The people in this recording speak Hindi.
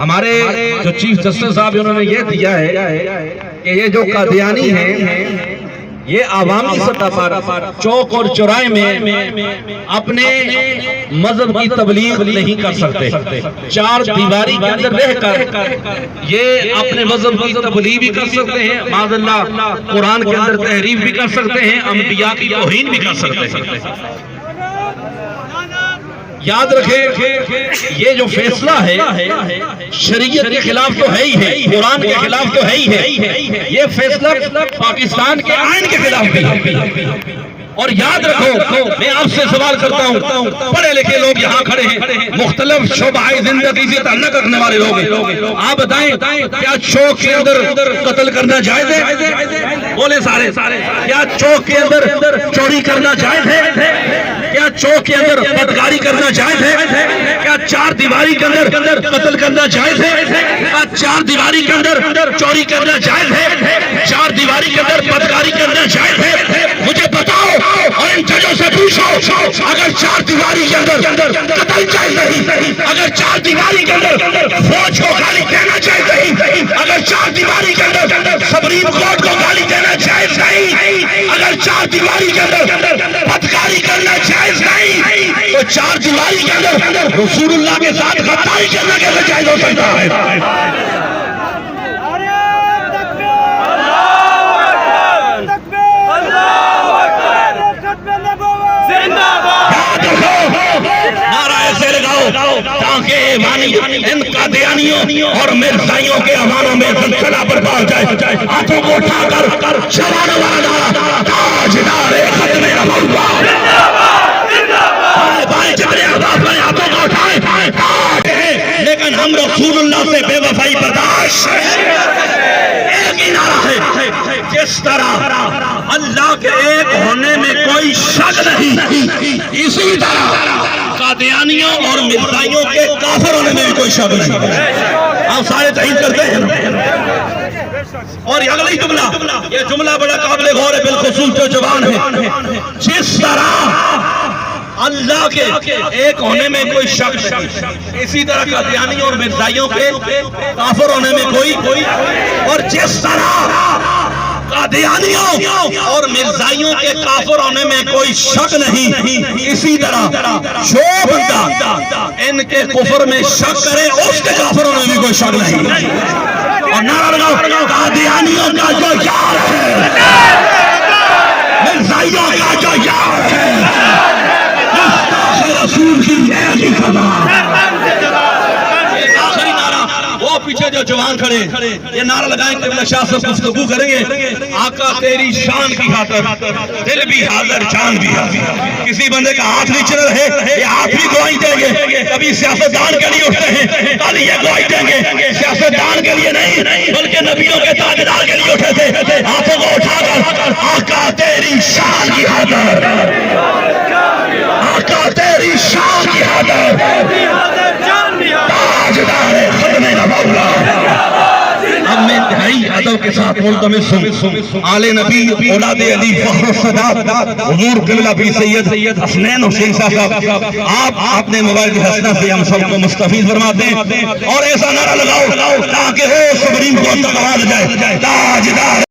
हमारे जो चीफ जस्टिस साहब उन्होंने ये दिया है कि ये जो कादियानी है ये आवामी सतह पर चौक और चौराहे में अपने मजहब की तबलीग नहीं कर सकते। चार दीवारी के अंदर रहकर ये अपने मजहब की तबलीग भी कर सकते हैं, माज़अल्लाह कुरान के अंदर तहरीफ भी कर सकते हैं, अंबिया की तौहीन भी कर सकते हैं। याद रखें ये जो फैसला है शरीयत के खिलाफ तो है ही है, कुरान के खिलाफ तो है ही है, ये फैसला पाकिस्तान के आईन के खिलाफ भी है। और याद रखो मैं आपसे सवाल करता हूँ, पढ़े लिखे लोग यहाँ खड़े हैं, मुख्तलिफ शोबाए जिंदगी से ताल्लुक रखने वाले लोग हैं, आप बताएं क्या चौक के अंदर कत्ल करना जायज है? बोले सारे क्या चौक के अंदर चोरी करना जायज है? क्या चौक के अंदर बदकारी करना जायज है? क्या चार दीवारी के अंदर कत्ल करना जायज है? क्या चार दीवारी के अंदर चोरी करना जायज है? चार दीवारी के अंदर बदकारी करना जायज है? मुझे बताओ और इन जजों से पूछो, अगर चार दीवारी के अंदर कत्ल जायज नहीं, अगर चार दीवारी के अंदर फौज को गाली देना जायज नहीं, अगर चार दीवारी के अंदर सुप्रीम कोर्ट को गाली देना जायज नहीं, अगर चार दीवारी के अंदर बदकारी करना जायज नहीं, तो चार दीवारी के अंदर रसूलुल्लाह के साथ गद्दारी करना कैसे जायज हो सकता है? ताकि इन कादियानियों और मिर्जाइयों के अमानों में जलजला बर्पा जाए। हाथों को उठाकर जवानों वाला ताजदार खत्मे नबुव्वत हाथों को उठाए, लेकिन हम रसूलुल्लाह से बेवफाई बर्दाश्त एक ही नारा है, जिस तरह अल्लाह के एक होने में कोई शक नहीं, इसी तरह कादियानियों और मिर्जाइयों के काफिर होने में भी कोई शक नहीं। आप सारे तहीन करते हैं। और अगला जुमला, ये जुमला बड़ा काबिल गौर है, बिलखुसूस जो जवान है, जिस तरह अल्लाह के एक होने में कोई शक नहीं, इसी तरह कादियानियों और मिर्जाइयों के काफिर होने में कोई और जिस तरह कादियानियों और मिर्जाइयों के काफिर होने में कोई शक नहीं, इसी तरह जो बंदा इनके कुफर में शक करे उसके काफिर होने में कोई शक नहीं। और नारा लगाओ, कादियानियों का जो यार है, मिर्जाइयों का जो यार है, रसूल की ऐसी वो पीछे जो जवान खड़े ये नारा लगाएंगे, शाह से गुफ्तगू करेंगे, आका तेरी शान की खातिर दिल भी हाजिर जान भी हाजिर। किसी बंदे का हाथ नीचे रहे, ये हाथ भी गवाही देंगे। कभी सियासतदान के लिए उठते हैं, कल ये गवाही देंगे सियासतदान के लिए नहीं, बल्कि नबियों के ताबेदार के लिए उठे थे। हाथों को उठाकर आका तेरी शान की खातिर, आका तेरी शान की खातिर अब मैं इंतहाई अदब के साथ मुल्तमिस आले नबी औलाद अली फख्र सदात हुजूर क़िबला पीर सैयद हसनैन हुसैन साहब, आप अपने मोबाइल की हसना से हम सबको मुस्तफीद फरमाते हैं। और ऐसा नारा लगाओ ताकि हो सुप्रीम कोर्ट तक आवाज जाए, ताजदार